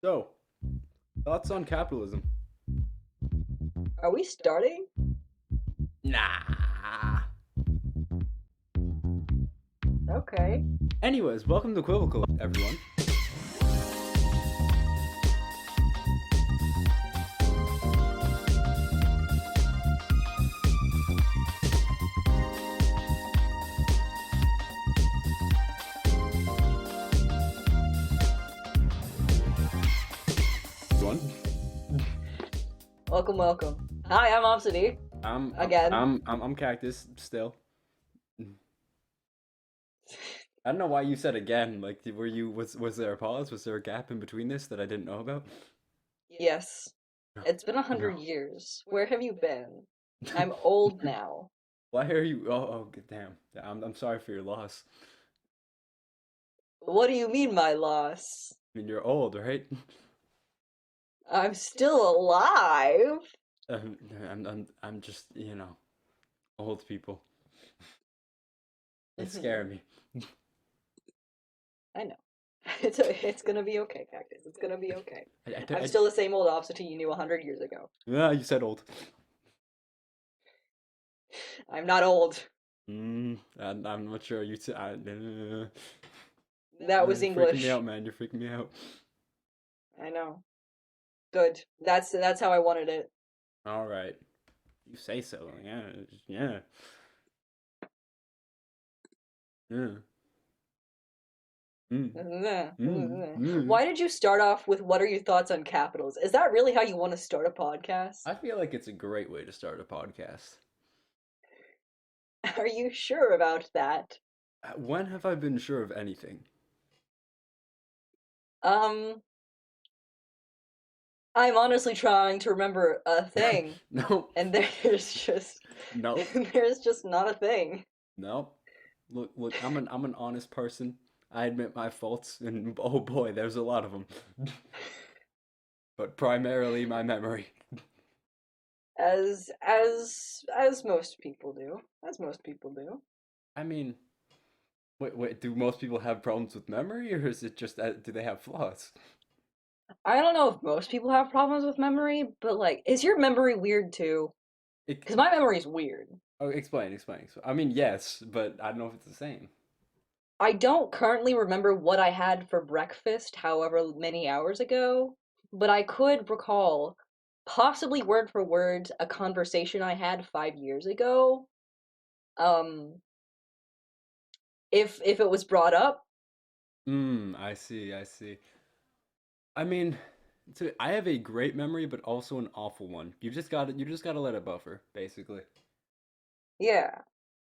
So, thoughts on capitalism? Are we starting? Nah. Okay. Anyways, welcome to Quibble Co, everyone. One. Welcome. Hi, I'm Obsitee. Again. I'm Cactus still. I don't know why you said again. Like, was there a pause? Was there a gap in between this that I didn't know about? Yes. No. It's been 100 years. Where have you been? I'm old now. Why are you? Oh, damn. I'm sorry for your loss. What do you mean, my loss? I mean, you're old, right? I'm still alive. I'm just, old people. They Mhm. scare me. I know. It's gonna be okay, Cactus. It's gonna be okay. I'm I, still the same old Obsitee you knew 100 years ago. yeah, you said old. I'm not old. I'm not sure. That was You're freaking me English. out, man. You're freaking me out. I know. Good. That's how I wanted it. All right, you say so. Yeah, yeah, yeah. Mm, mm. Why did you start off with what are your thoughts on capitals? Is that really how you want to start a podcast? I feel like it's a great way to start a podcast. Are you sure about that? When have I been sure of anything? Um, I'm honestly trying to remember a thing, No, and there's just no, there's just not a thing. no. Look. I'm an honest person. I admit my faults, and oh boy, there's a lot of them. But primarily my memory. As most people do. As most people do. I mean, wait. Do most people have problems with memory, or is it just that do they have flaws? I don't know if most people have problems with memory, but like, is your memory weird too? It, Because my memory is weird. oh, explain. I mean, yes, but I don't know if it's the same. I don't currently remember what I had for breakfast however many hours ago, but I could recall, possibly word for word, a conversation I had 5 years ago. Um, if it was brought up. I see. I mean, I have a great memory, but also an awful one. You just gotta let it buffer, basically. Yeah,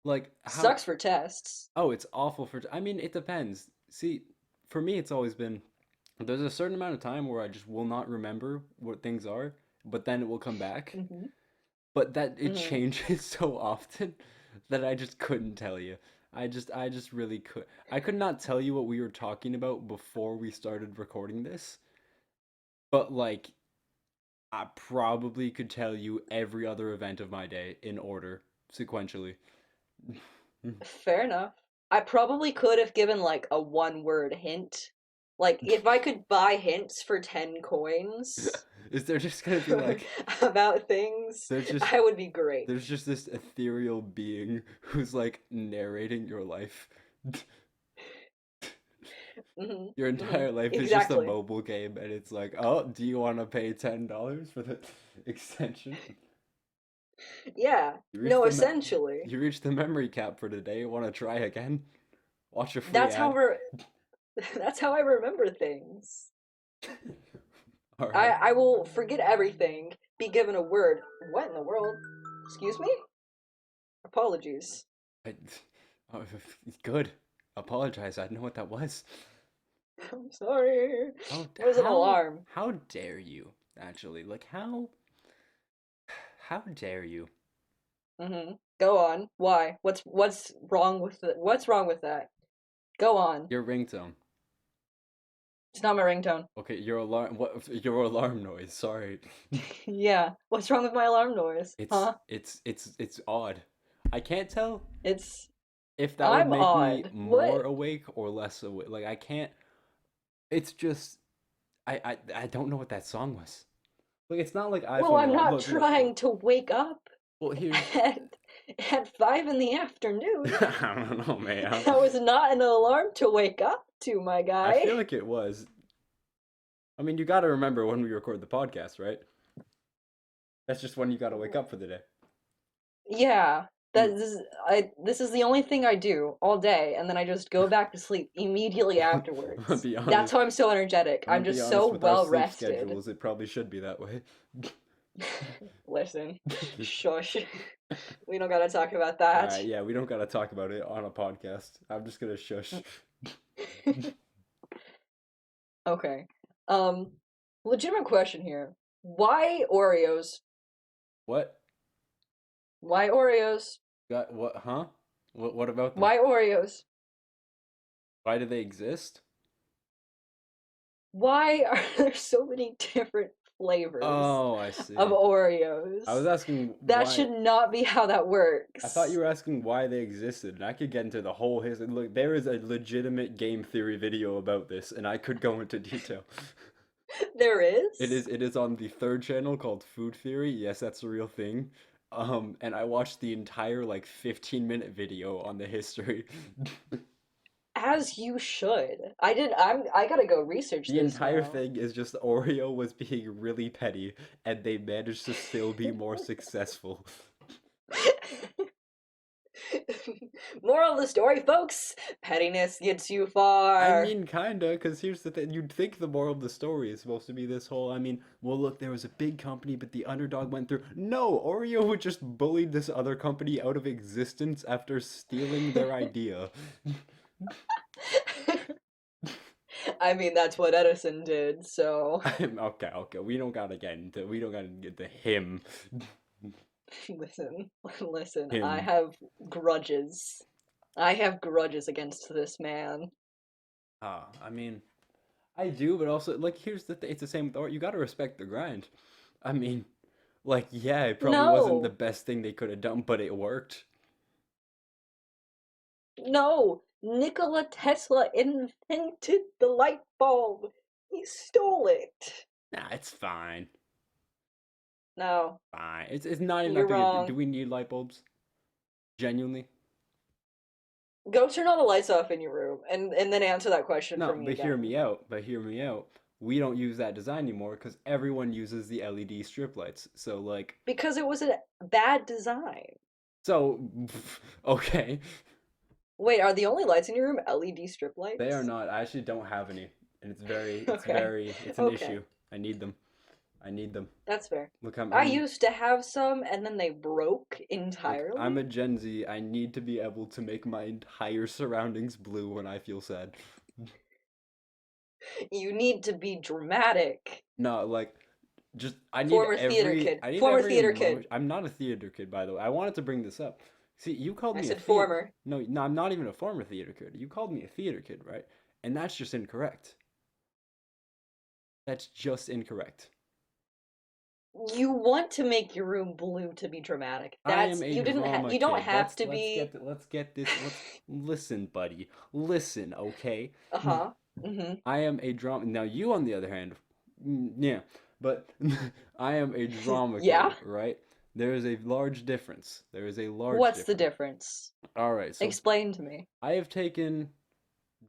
Like how? sucks for tests. Oh, it's awful for. I mean, it depends. See, for me, it's always been there's a certain amount of time where I just will not remember what things are, but then it will come back. Hmm. But that it Hmm. changes so often that I just couldn't tell you. I just really could. I could not tell you what we were talking about before we started recording this, but like I probably could tell you every other event of my day in order, sequentially. Fair enough. I probably could have given like a one word hint. Like if I could buy hints for 10 coins Is there just gonna be like about things, there's just I would be great. there's just this ethereal being who's like narrating your life. Hmm. Your Hmm. entire life is just a Exactly. mobile game, and it's like, oh, do you want to pay $10 for the extension? Yeah. You reached No, the essentially. you reached the memory cap for today. Want to try again? Watch a free That's how ad. we're that's how I remember things. All right. I will forget everything, be given a word. What in the world? Excuse me? Apologies. I, oh, good. Apologize. I didn't know what that was. I'm sorry. How It was an alarm. how dare you? Actually, like how dare you? Hmm. Go on. Why? What's wrong with that? Go on. Your ringtone. It's not my ringtone. Okay, your alarm. What your alarm noise? Sorry. Yeah. What's wrong with my alarm noise? It's Huh? it's odd. I can't tell It's if that would I'm make me odd. more What? awake or less awake. Like I can't. It's just I don't know what that song was. Look, it's not like Well, iPhone I'm alarm. not Look. trying to wake up Well, here's at 5 in the afternoon. I don't know, man. That was not an alarm to wake up to, my I feel guy. like it was. I mean, you got to remember when we record the podcast, right? That's just when you got to wake up for the day. Yeah, Mm. this is the only thing I do all day, and then I just go back to sleep immediately I'm gonna afterwards. be That's honest. how I'm so energetic. I'm I'm gonna be just so honest with our well sleep rested. schedules. It probably should be that way. Listen, shush. We don't gotta talk about All that. right, yeah, we don't gotta talk about it on a podcast. I'm just gonna shush. Okay. Um, legitimate question here. Why Oreos? What? Why Oreos? Got what? Huh? What about them? Why Oreos? Why do they exist? Why are there so many different flavors Oh, I of see. I was Oreos? asking That why. should not be how that I thought you works. were asking why they existed, and I could get into the whole history. Look, there is a legitimate game theory video about this, and I could go into detail. There It is? is it is on the third channel called Food Theory. Yes, that's a real thing. And I watched the entire like 15-minute video on the history. As you should. I gotta go research The this entire now. thing is just Oreo was being really petty, and they managed to still be more successful. Moral of the story, folks, pettiness gets you I far. mean, kinda, because here's the thing. You'd think the moral of the story is supposed to be this whole, I mean, well, look, there was a big company, but the underdog went through. No, Oreo would just bullied this other company out of existence after stealing their idea. I mean, that's what Edison did, so Okay, we don't gotta get into him. listen, listen, I Him. have grudges. I have grudges against this man. I mean, I do, but also, like, here's the thing. It's the same with art. You gotta respect the grind. I mean, like, yeah, it probably wasn't the No, best thing they could have done, but it worked. no, Nikola Tesla invented the light bulb. He stole it. Nah, it's fine. No, Fine. It's not even that you're big a deal. Do wrong. we need light bulbs? Genuinely? Go turn all the lights off in your room and then answer that question No, for me but hear again. me out. But hear me out. We don't use that design anymore because everyone uses the LED strip lights. So like, Because it was a bad design. so okay, Wait, are the only lights in your room LED strip they are lights? not. I actually don't have any, and Okay. it's an Okay. issue. I need them. I need them. That's fair. Look, I used to have some and then they broke I'm a entirely. Gen Z. I need to be able to make my entire surroundings blue when I feel sad. You need to be dramatic. No, like just Former theater kid. I need Former every theater kid. emotion. I'm not a theater kid, by the way. I wanted to bring this up. See, you called I me a said theater. former. No, I'm not even a former theater kid. You called me a theater kid, right? And that's just incorrect. That's just incorrect. You want to make your room blue to be dramatic. I am That's a you didn't have drama you don't kid. have to be Let's get this. Let's listen, buddy. Listen, okay? uh-huh. Mhm. I am a drama. Now you, on the other hand, yeah, but I am a drama Yeah? kid, right? There is a large difference. There is a large What's the difference. difference? All right, so Explain to me. I have taken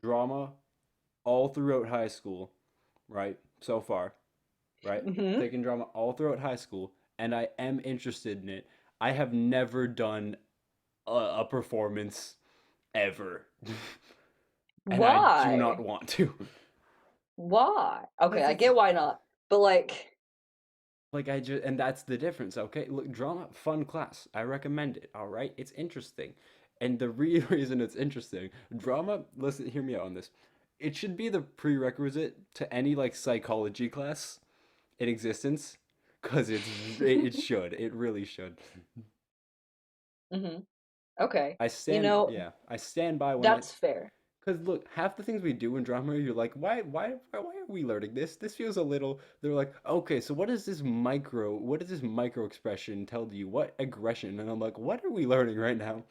drama all throughout high school, right? So far, right? Mhm. Taken drama all throughout high school, and I am interested in it. I have never done a performance ever, and I do not Why? want to. Why? Okay, Because I it's get why not. But like, like I just, and that's the difference. Okay, look, drama, fun class. I recommend it. All right, it's interesting, and the real reason it's interesting, drama. Listen, hear me out on this. It should be the prerequisite to any like psychology class in existence, cause it should. It really should. mhm. Okay. You know, Yeah, I stand by when I. that's fair. Because look, half the things we do in drama, you're like, why are we learning this? This feels a little. They're like, okay, so what does this micro expression tell you? What aggression? And I'm like, what are we learning right now?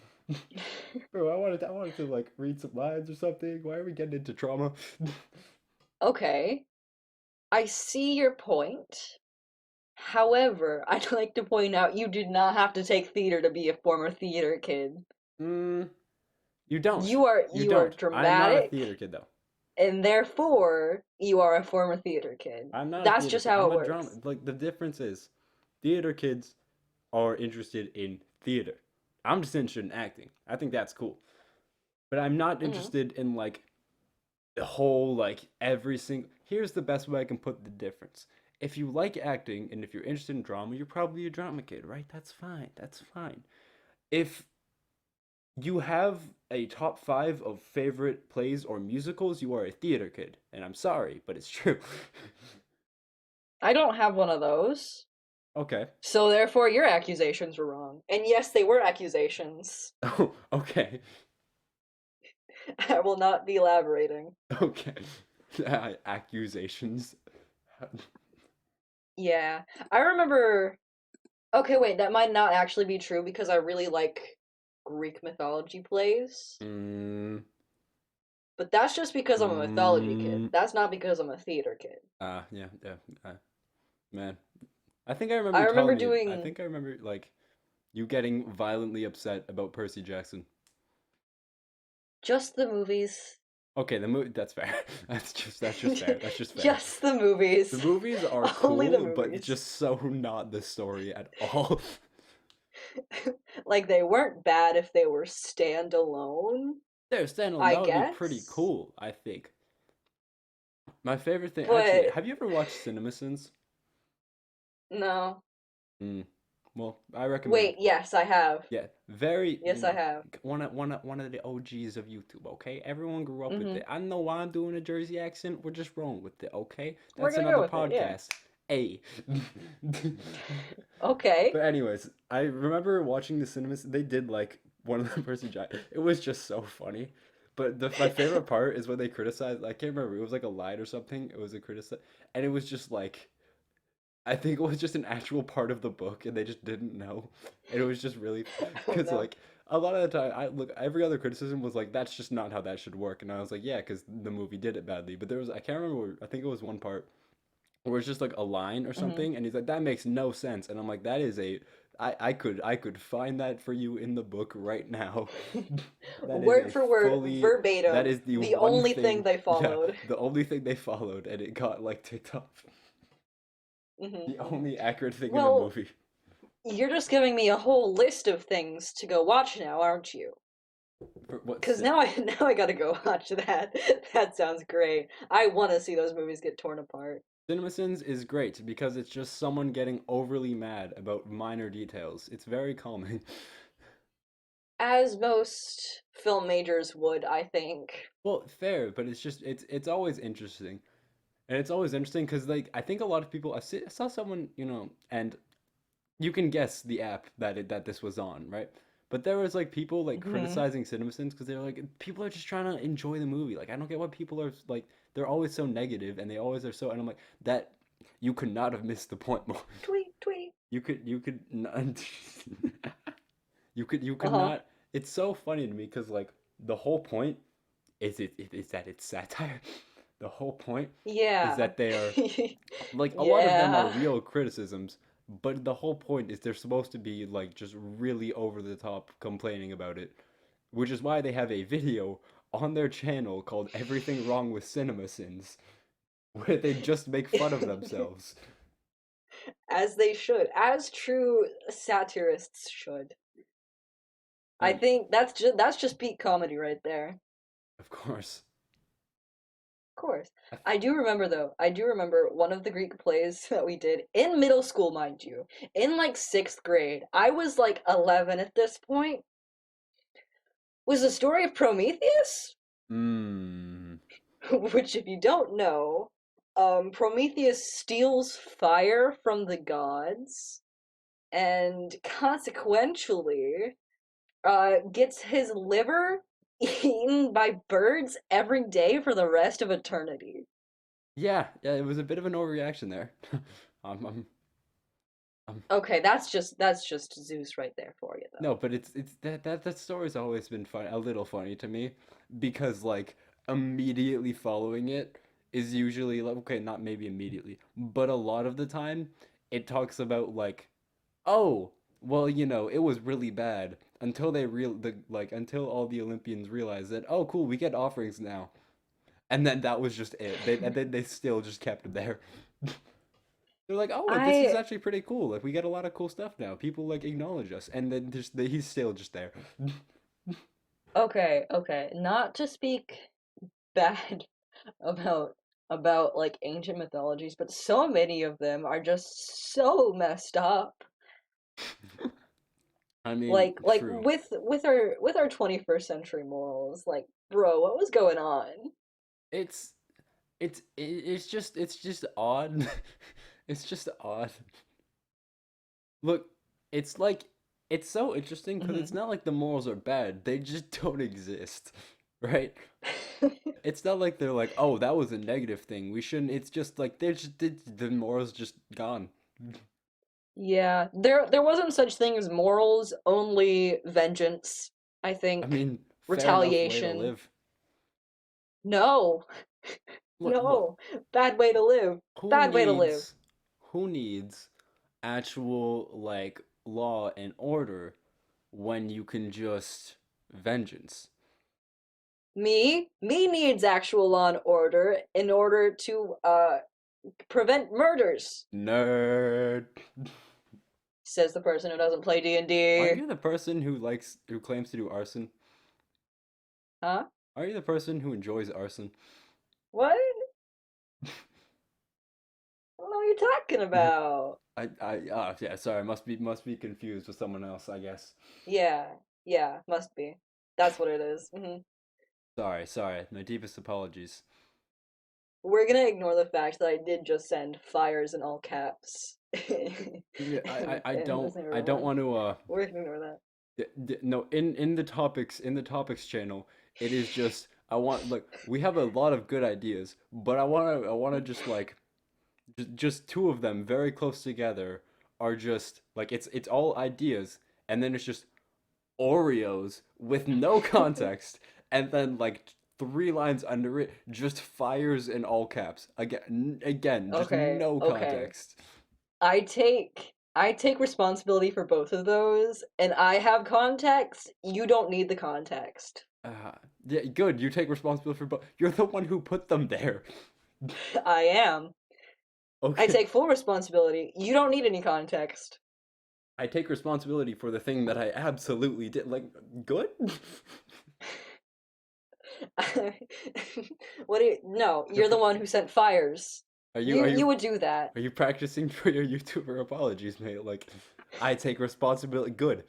Bro, I wanted to like read some lines or something. Why are we getting into trauma? Okay. I see your point. However, I'd like to point out you did not have to take theater to be a former theater kid. Mm, you don't. You are You you are don't. I am not a dramatic, theater kid though. and therefore you are a former theater kid. I'm not a That's theater just kid. how I'm it a drama. works. Like the difference is, theater kids are interested in theater. I'm just interested in acting. I think that's cool. But I'm not Hmm. interested in like the whole like every single. Here's the best way I can put the difference. If you like acting and if you're interested in drama, you're probably a drama kid, right? That's fine. That's fine. If you have a top five of favorite plays or musicals, you are a theater kid. And I'm sorry, but it's true. I don't have one of those. Okay. So therefore your accusations were wrong. And yes, they were accusations. Oh, okay. I will not be elaborating. Okay. Accusations. Yeah. I remember. Okay, wait, that might not actually be true because I really like Greek mythology plays. Mm, But that's just because I'm a mythology kid. mm. That's not because I'm a theater kid. Yeah, yeah. Man, I think I remember I you remember telling me. I doing think I remember like you getting violently upset about Percy Jackson. just the movies. Okay, the movie. That's fair. That's just fair. That's just fair. Just the The movies. movies are Only the cool, but movies. just so not the story at all. Like they weren't bad if they were standalone, They're standalone. I That would be pretty guess. cool, I think. My favorite thing, actually, But have you ever watched Cinemasins? no. Mm. Well, I recommend. Wait, yes, I have. Yeah, very, Yes, I have. one of the OGs of YouTube, okay? Everyone grew up with Hmm. it. I know why I'm doing a Jersey accent. We're just rolling with it, okay? We're That's gonna go another with it, yeah. podcast. A. Okay. But anyways, I remember watching the cinemas. They did like one of the Percy Jackson. It was just so funny. But my favorite part is when they criticized. I can't remember. It was like a line or something. It was a criticize, and it was just like I think it was just an actual part of the book, and they just didn't know. And it was just really Oh because no. like a lot of the time, I look every other criticism was like that's just not how that should work, and I was like yeah, because the movie did it badly. But there was I can't remember. I think it was one part where it's just like a line or Hmm. something, and he's like that makes no sense, and I'm like that is a I could find that for you in the book right now. That is Word a for word, fully that verbatim, is the the one only thing thing they yeah followed. the only thing they followed, and it got like ticked off. Hmm. The only accurate thing in the Well, movie. you're just giving me a whole list of things to go watch now, aren't you? What's Because now I now I gotta go watch that. That sounds great. I want to see those movies get torn apart. CinemaSins is great because it's just someone getting overly mad about minor details. It's very calming. As most film majors would, I think. Well, fair, but it's always interesting. And it's always interesting because like I think a lot of people I saw someone, and you can guess the app that this was on, right? But there was like people like Hmm. criticizing CinemaSins because they're like people are just trying to enjoy the movie. Like I don't get why people are like they're always so negative and they always are so and I'm like that you could not have missed the point more. Tweet, tweet. You could not you Uh could huh. not it's so funny to me because like the whole point is that it's satire. The whole point is Yeah. that they are like a lot of them are Yeah. real criticisms, but the whole point is they're supposed to be like just really over the top complaining about it, which is why they have a video on their channel called Everything Wrong with Cinema Sins, where they just make fun of themselves. As they should, as true satirists should. I And think that's just peak comedy right there. of course, Of course. I I do remember though. I do remember one of the Greek plays that we did in middle school, mind you, in like 6th grade. I was like 11 at this point. Was the story of Prometheus, mm, which if you don't know, Prometheus steals fire from the gods and consequentially gets his liver eaten by birds every day for the rest of eternity. yeah, it was a bit of an overreaction there. um, um, um, Okay, that's just Zeus right there for you no, though. but it's that story's always been fun, a little funny to me, because like immediately following it is usually like, okay, not maybe immediately, but a lot of the time it talks about like, oh, well, it was really bad until until all the Olympians realized that, oh, cool, we get offerings now. And then that was just it. And then they still just kept it there. They're like, oh, like this is I actually pretty cool. Like we get a lot of cool stuff now. People like acknowledge us, and then he's still just there. okay, okay. Not to speak bad about like ancient mythologies, but so many of them are just so messed up. I mean, Like true. with our 21st century morals, like bro, what was going on? It's it's just odd. It's just odd. Look, it's like it's so interesting because it's Hmm. not like the morals are bad. They just don't exist, right? It's not like they're like, oh, that was a negative thing. We shouldn't. It's just like the morals just gone. Yeah, there wasn't such thing as morals, only vengeance, I I think. mean, fair enough way to Retaliation. live. No, Look, no. Bad way to live. who Bad way to live. needs who needs actual like law and order when you can just vengeance? Me needs actual law and order in order to prevent murders, Nerd. says the person who doesn't play Aren't D&D. you the person who claims to do arson? Huh? Are you the person who enjoys arson? What? I don't know what you're talking about. Yeah, sorry, must be confused with someone else, I guess. Yeah, yeah, must be. That's what it is. Sorry, my deepest apologies. We're gonna ignore the fact that I did just send fires in all caps Yeah, in this I don't one. want to We're gonna ignore that. no, in the topics channel, it is just I want like we have a lot of good ideas, but I want to just like just two of them very close together are just like it's all ideas, and then it's just Oreos with no context, and then like three lines under it, just fires in all caps. Again, just Okay, no okay. context. I take responsibility for both of those, and I have context. You don't need the context. Uh, yeah, good. You take responsibility for both. You're the one who put them there. I am. I Okay, take full responsibility. You don't need any context. I take responsibility for the thing that I absolutely did. Like, good. What do you, no, you're the one who sent fires. Are you You are you you would do that. are you practicing for your YouTuber apologies, mate? Like, I take responsibility. Good.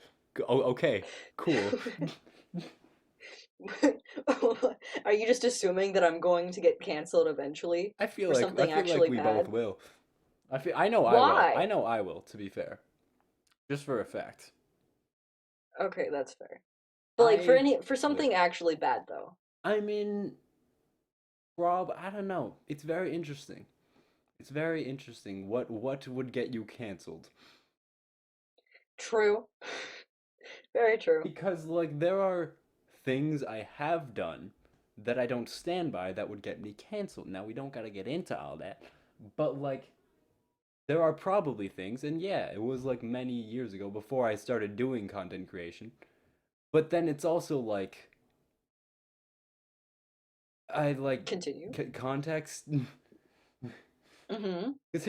Oh, okay. Cool. Are you just assuming that I'm going to get canceled eventually for I something feel like actually we both bad? will. I know I will. I Why? know I will, to be fair. Just for a fact. Okay, that's fair. But like I for would. something actually bad though. I mean, Rob, I don't know. It's very interesting. It's very interesting. What would get you canceled? True. Very true. Because like there are things I have done that I don't stand by that would get me canceled. Now we don't got to get into all that, but like there are probably things, and yeah, it was like many years ago before I started doing content creation. But then it's also like I like Continue. context. Mm-hmm. Because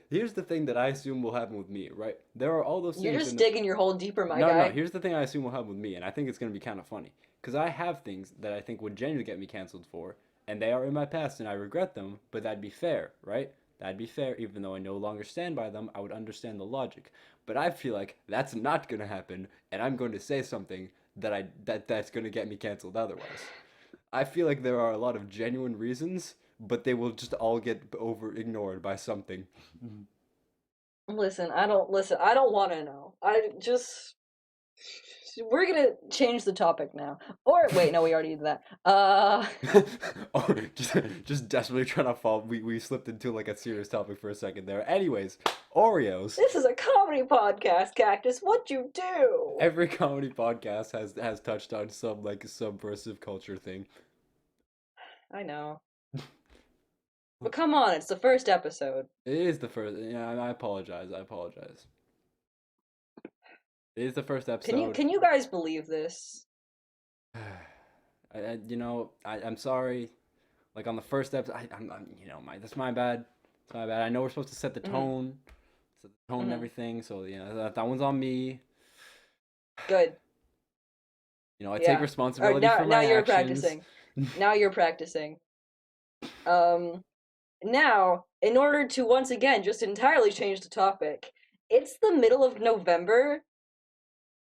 here's the thing that I assume will happen with me, right? There are all those You're things just in. digging your hole deeper, my No. guy. Here's the thing I assume will happen with me, and I think it's gonna be kind of funny. Because I have things that I think would genuinely get me canceled for, and they are in my past, and I regret them. But that'd be fair, right? That'd be fair, even though I no longer stand by them. I would understand the logic. But I feel like that's not gonna happen, and I'm going to say something that's gonna get me canceled otherwise. I feel like there are a lot of genuine reasons, but they will just all get over ignored by something. Listen, I don't want to know. I just we're gonna change the topic now. Or wait, no, we already did that. Or just desperately trying to fall. We slipped into like a serious topic for a second there. Anyways, Oreos. This is a comedy podcast, Cactus. What'd you do? Every comedy podcast has touched on some like subversive culture thing. I know. But come on, it's the first episode. It is the first. Yeah, I apologize. I apologize. It is the first Can you episode. can you guys believe this? I'm sorry. Like on the first episode, that's my bad. It's my bad. I know we're supposed to Hmm. set the tone and Hmm. everything. So that one's on me. Good. I take Yeah. All right, responsibility now for now my you're actions. practicing. Now you're practicing. Um Now, in order to once again just entirely change the topic, it's the middle of November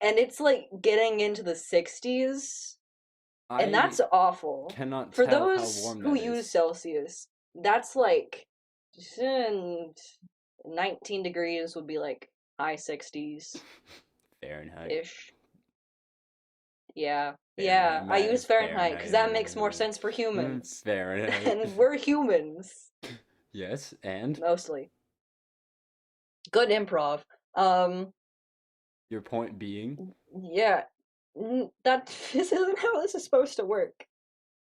and it's like getting into the 60s, and I that's awful. cannot For tell how those warm who that use is. Celsius, that's like mm, 19 degrees would be like high 60s Fahrenheit. ish. Yeah. Fahrenheit. Yeah, I use Fahrenheit because that makes more Fahrenheit. sense for humans. Fahrenheit. And we're humans, Yes, and mostly. Good improv. Um, your point being, yeah, that this isn't how this is supposed to work.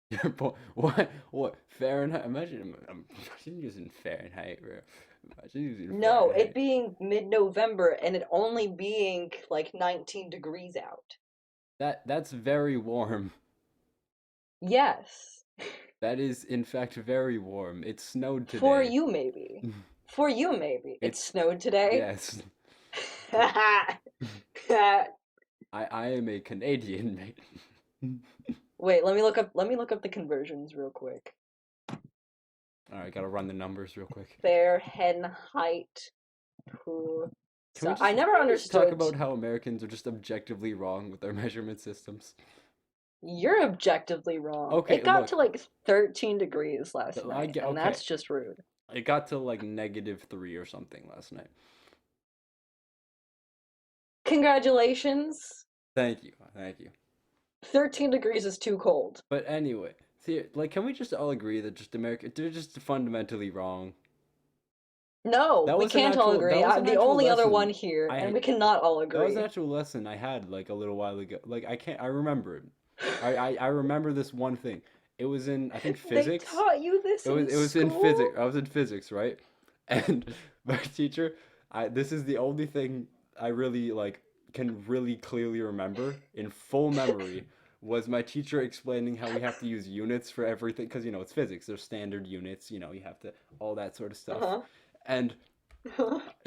your point. What? Fahrenheit? Imagine using Fahrenheit, bro. Imagine using No, it Fahrenheit. being mid-November and it only being like 19 degrees out. That's very warm. Yes. That is, in fact, very warm. It snowed For today. you, maybe. For you, maybe. It It's snowed today. yes. Wait, I am a Canadian mate. let me look up the conversions real quick. All right, gotta run the numbers real quick. Fahrenheit to Can we I just never can we just talk understood. about how Americans are just objectively wrong with their measurement systems? You're objectively wrong. Okay, It got look, to like 13 degrees last I night, get and okay. that's just rude. It got to like -3 or something last night. Congratulations. Thank you, thank you. 13 degrees is too cold. But anyway, see, like, can we just all agree that just America, they're just fundamentally wrong? No, we can't all agree. That was I'm an the actual only other one lesson. here, and I we cannot all That was an agree. actual lesson I had like a little while ago. Like I remember it. I remember this one thing. It was in I think They physics. taught you this in It was in physics. school? I was in physics, right? And my teacher, I this is the only thing I really like can really clearly remember in full memory was my teacher explaining how we have to use units for everything because it's physics. There's standard units, you have to all that sort of stuff. Uh-huh. And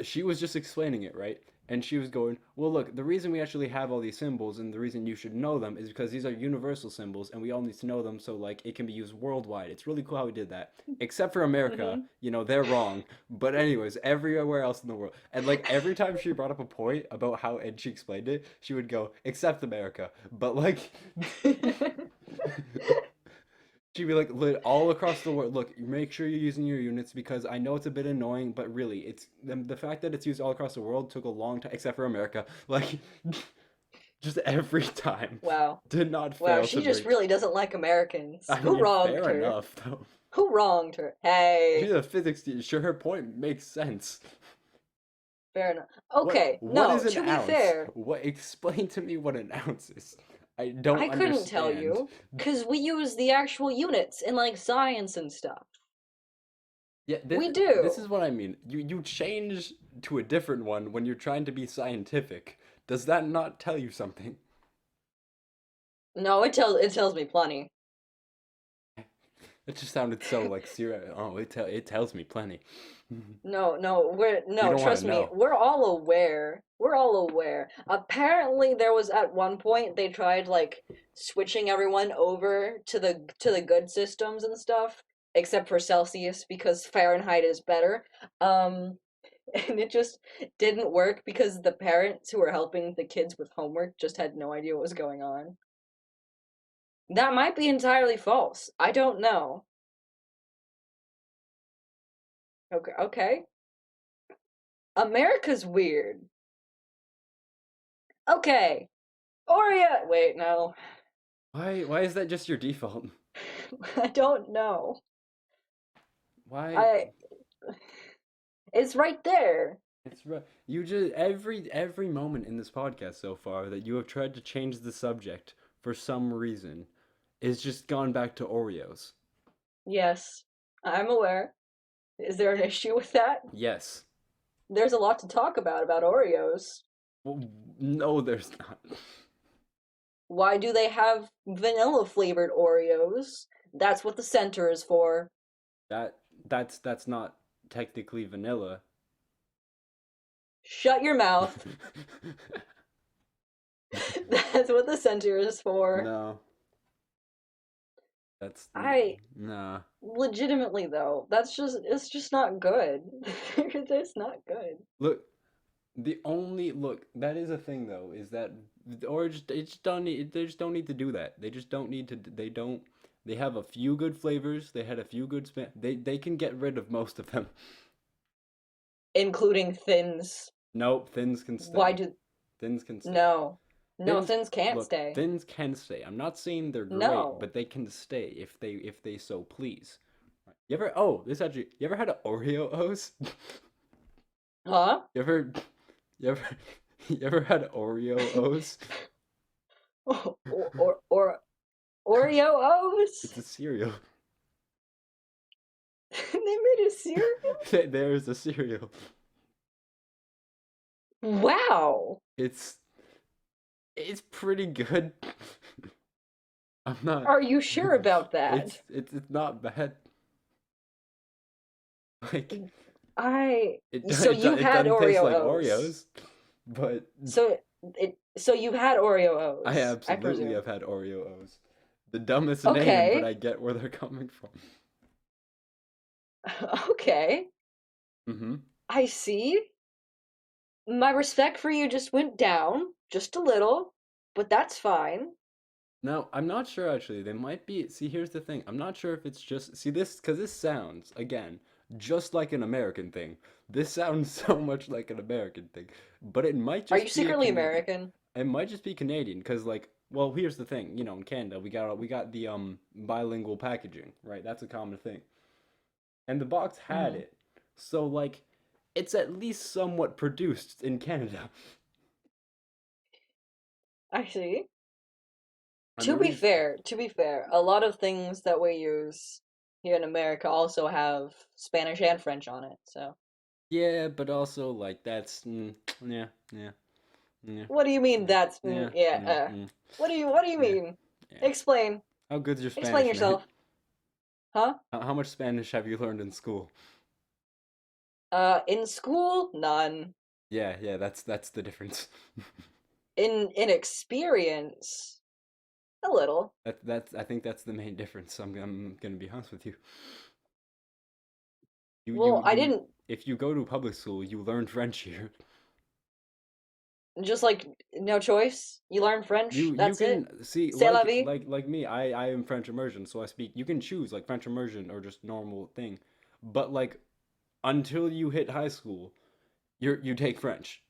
she was just explaining it, right? And she was going, well, look, the reason we actually have all these symbols and the reason you should know them is because these are universal symbols and we all need to know them so, like, it can be used worldwide. It's really cool how we did that. Except for America, Hmm. they're wrong. But, anyways, everywhere else in the world. And, like, every time she brought up a point about how, and she explained it, she would go, except America. But, like, she'd be like, all across the world, look, make sure you're using your units because I know it's a bit annoying, but really, it's the fact that it's used all across the world took a long time, except for America. Like, just every time. Wow. Did not Wow, fail to she just make. really doesn't like Americans. I Who mean, wronged fair her? enough, though. Who wronged her? She's Hey, a physics teacher. Sure, her point makes sense. fair enough. What Okay, what no, is an to be ounce? fair, Explain to me what an ounce is. I don't I couldn't tell understand. you, because we use the actual units in like science and stuff. Yeah, We this do. is what I mean. You change to a different one when you're trying to be scientific. Does that not tell you something? No, it tells me plenty. It just sounded so like serious. Oh, it tells me plenty. No, no, You don't want trust to me, know. we're all aware. We're all aware. Apparently there was at one point they tried like switching everyone over to the good systems and stuff, except for Celsius because Fahrenheit is better. Um and it just didn't work because the parents who were helping the kids with homework just had no idea what was going on. That might be entirely false. I don't know. Okay, okay. America's weird. Okay. Oreo. Wait, no. Why is that just your default? I don't know. Why I. It's right there. it's right. You just every moment in this podcast so far that you have tried to change the subject for some reason is just gone back to Oreos. Yes, I'm aware. Is there an issue with that? Yes. There's a lot to talk about Oreos. Well, no, there's not. Why do they have vanilla flavored Oreos? That's what the center is for. That that's not technically vanilla. Shut your mouth. That's what the center is for. No, that's I nah. legitimately though, it's just not good. It's not good. Look, the only look that is a thing though is that or just they just don't need they just don't need to do that. They just don't need to. They don't. They have a few good flavors. They had a few good span. They can get rid of most of them. Including thins. Nope, thins can Why stay. do Thins can stay. no. No, Thins thins can't look, stay. thins can stay. I'm not saying they're great, No. but they can stay if they so please. You ever oh, this actually you ever had an Oreo O's? Huh? You ever you ever you ever had Oreo O's? Or Oreo It's O's? a cereal. They made a cereal? There's a cereal. Wow. It's it's pretty good. I'm not. Are you sure about that? It's not bad. Like I it so you it had doesn't taste Oreo like O's. Oreos, but So so you've had Oreo I O's, I absolutely presume. have had Oreo O's. The dumbest name, but Okay. I get where they're coming from. Okay. Mm-hmm. I see. My respect for you just went down just a little, but that's fine. Now, I'm not sure actually. They might be. See, here's the thing. I'm not sure if it's just. See, this. Because this sounds, again, just like an American thing. This sounds so much like an American thing. But it might Are you just be a secretly Canadian. American? It might just be Canadian. Because, like, well, here's the thing. In Canada, we got the bilingual packaging, right? That's a common thing. And the box had Hmm. it. So, like, it's at least somewhat produced in Canada. I see. And the reason. To be fair, a lot of things that we use here in America also have Spanish and French on it. So, Yeah, but also, like, that's. Yeah, yeah. Yeah, what do you mean yeah, that's yeah, yeah, yeah, what do you yeah, mean? yeah. Explain. How good's your Explain Spanish, mate? yourself. Huh? How much Spanish have you learned in school? In school, none. Yeah, yeah, that's the difference. In experience, a little. That's I think that's the main difference. I'm gonna be honest with you. Well, I You didn't if you go to public school, you learn French here. just like no choice. You learn French, You that's it. can see C'est la vie. like me. I am French immersion, so I speak. You can choose like French immersion or just normal thing, but like until you hit high school, you take French.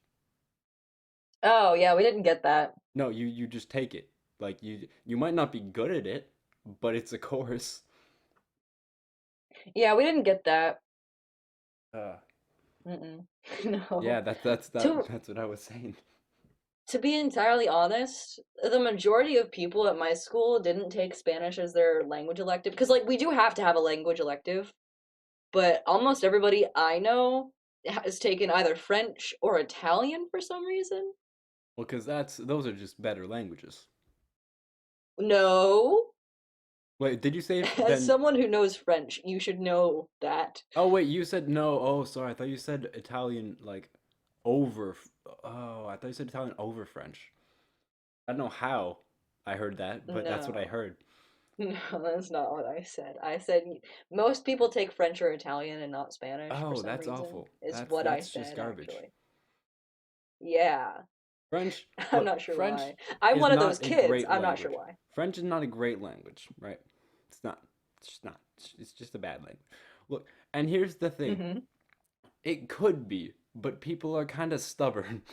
Oh, yeah, we didn't get that. No, you just take it. Like you might not be good at it, but it's a course. Yeah, we didn't get that. Uh, Mm-mm. yeah, No. that To that's what I was saying. to be entirely honest, the majority of people at my school didn't take Spanish as their language elective because like we do have to have a language elective, but almost everybody I know has taken either French or Italian for some reason. Well, because that's those are just better languages. No. Wait, did you say As then? someone who knows French, you should know that. Oh wait, you said no. Oh, sorry. I thought you said Italian like over. Oh, I thought you said Italian over French. I don't know how I heard that, but that's what I No. heard. No, that's not what I said. I said most people take French or Italian and not Spanish for Oh, some that's reason, awful. is what I That's just said garbage. actually. Yeah. French, I'm look, not sure French why. I'm is one of those not a kids. great I'm not sure language. why. French is not a great language, right? It's not. It's just not. It's just a bad language. Look, and here's the thing. Hmm. It could be, but people are kind of stubborn.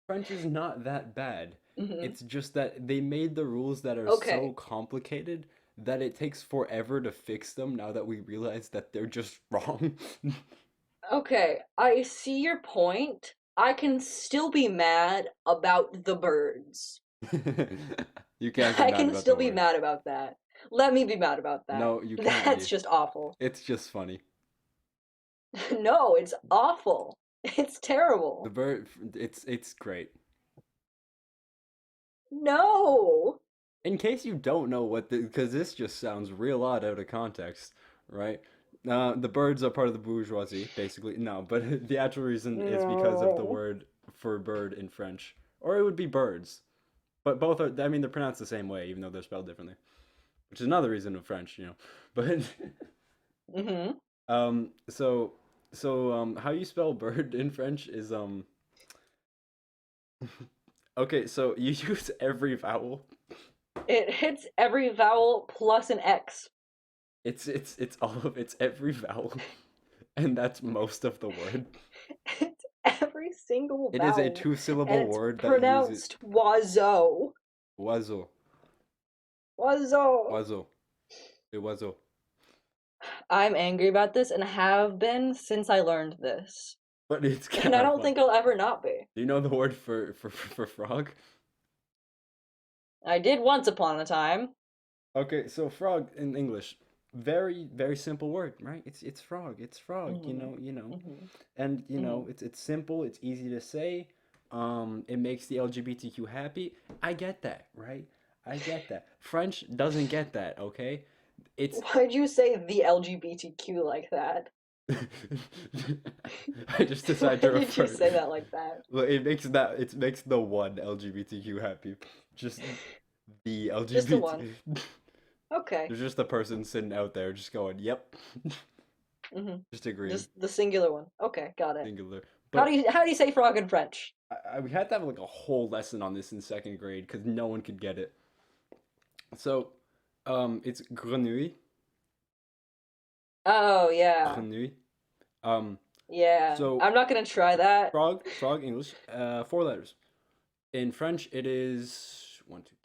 French is not that bad. Hmm. It's just that they made the rules that are so Okay. complicated that it takes forever to fix them now that we realize that they're just wrong. Okay. I see your point. I can still be mad about the birds. You can't be I mad can about still the be words. mad about that. Let me be mad about that. No, you can't That's be. just awful. It's just funny. No, it's awful. It's The terrible. bird, it's great. No. In case you don't know what the, because this just sounds real odd out of context, right? The birds are part of the bourgeoisie, basically. No, but the actual reason is because of the No. word for bird in French, or it would be birds. But both are, I mean, they're pronounced the same way, even though they're spelled differently, which is another reason of French, you know. But Mm-hmm. so how you spell bird in French is okay. So you use every vowel. It hits every vowel plus an X. It's all of it's every vowel, and that's most of the word. It's every single It is a vowel. And two-syllable it's word that uses pronounced oiseau. oiseau, Oiseau. oiseau, the oiseau. I'm angry about this and have been since I learned this. But it's And kind I of don't fun. think I'll ever not be. Do you know the word for frog? I did once upon a time. Okay, so frog in English, very simple word, right? It's frog, it's frog. Hmm. You know, Hmm. and Hmm. it's simple, it's easy to say. It makes the LGBTQ happy. I get that, right? I get that. French doesn't get that, okay? It's Why'd you say the LGBTQ like that? I just decided Why to did you refer. say that like that? Well, it makes the one LGBTQ happy. Just the Just the one. LGBT. Okay. There's just a person sitting out there just going, "Yep," Hmm. just agreeing, Just the singular one. Okay, got it. singular. But How do you say frog in French? we had to have like a whole lesson on this in second grade because no one could get it. So, it's grenouille, Oh yeah. grenouille. Um, Yeah. so I'm not gonna try that. frog English, 4 letters. In French, it is one, two.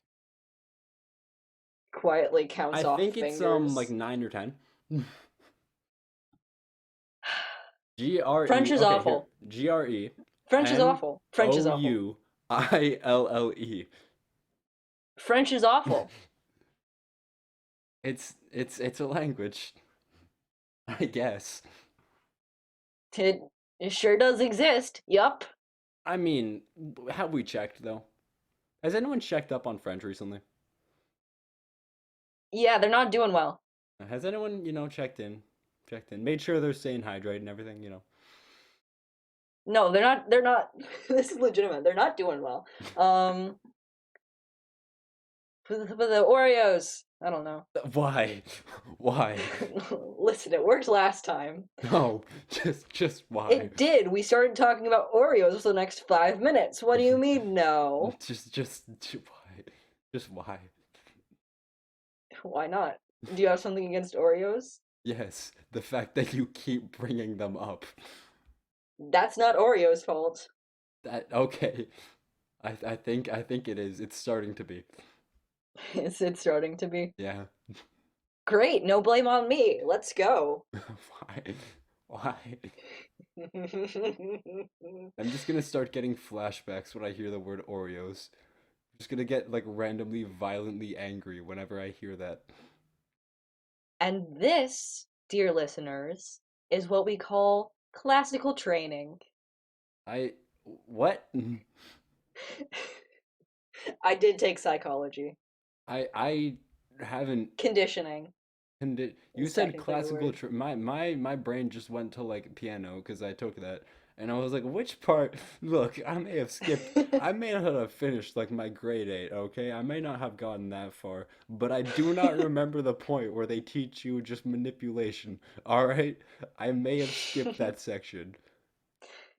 Quietly I counts off think it's like fingers. 9 or 10. GRE. French is Okay, here. awful. GRE French is N awful. French is O awful. U ILLE. French is awful. It's a language, I guess. It, it sure does exist. Yup. I mean, have we checked though? Has anyone checked up on French recently? Yeah, they're not doing well. Has anyone, checked in, made sure they're staying hydrated and everything, No, they're not. They're not. This is legitimate. They're not doing well. Um, for the Oreos. I don't know. Why? Why? Listen, it worked last time. No, just why? It did. We started talking about Oreos for the next 5 minutes. What do you mean, no? Just why? Just why? Why not? Do you have something against Oreos? Yes, the fact that you keep bringing them up. That's not Oreos' fault. That okay. I think it is. It's starting to be. Is it starting to be? Yeah. Great, no blame on me. Let's go. Why? Why? I'm just gonna start getting flashbacks when I hear the word Oreos. I'm just gonna get like randomly violently angry whenever I hear that. And this, dear listeners, is what we call classical training. I what? I did take psychology. I haven't Conditioning you is said technically the classical word. my brain just went to like piano because I took that and I was like which part look I may not have finished like my grade 8, okay, I may not have gotten that far, but I do not remember the point where they teach you just manipulation, all right, I may have skipped that section.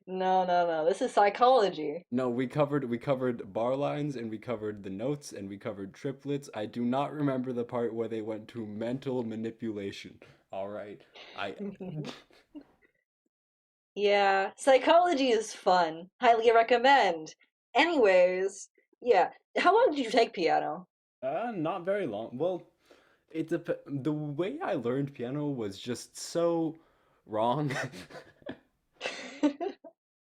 No, no, no. This is psychology. No, we covered bar lines and we covered the notes and we covered triplets. I do not remember the part where they went to mental manipulation. All right. I Yeah, psychology is fun. Highly recommend. Anyways, yeah. How long did you take piano? not very long. Well, the way I learned piano was just so wrong.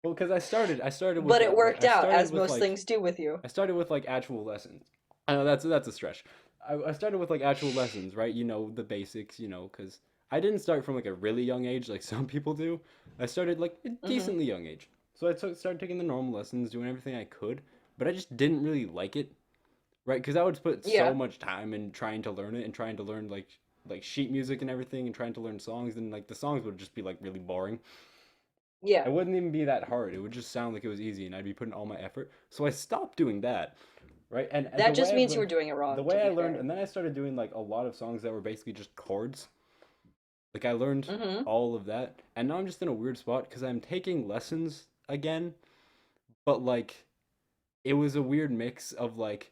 Well, because I started with But it like worked out, as most things do with you. I started with like actual lessons. I know that's a stretch. I started with like actual lessons, right? You know the basics, because I didn't start from like a really young age like some people do. I started like a Mm-hmm. decently young age. So started taking the normal lessons, doing everything I could, but I just didn't really like it, right? Because I would put so Yeah. much time in trying to learn it and trying to learn like sheet music and everything and trying to learn songs, and like the songs would just be like really boring. Yeah. It wouldn't even be that hard. It would just sound like it was easy, and I'd be putting all my effort. So I stopped doing that, right? And That just means you were doing it the wrong, to way I be learned, fair. and then I started doing like a lot of songs that were basically just chords. Like I learned Mm-hmm. all of that, and now I'm just in a weird spot because I'm taking lessons again, but like it was a weird mix of like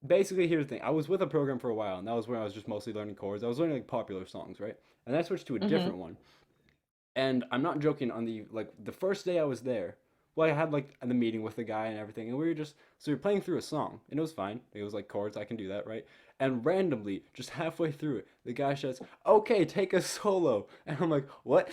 basically here's the thing. I was with a program for a while, and that was where I was just mostly learning chords. I was learning like popular songs, right? And then I switched to a Mm-hmm. different one. And I'm not joking, on the first day I was there, well, I had like the meeting with the guy and everything, and we were just we were playing through a song, and it was fine. It was like chords, I can do that, right? And randomly, just halfway through it, the guy shouts, "Okay, take a solo," and I'm like, "What?"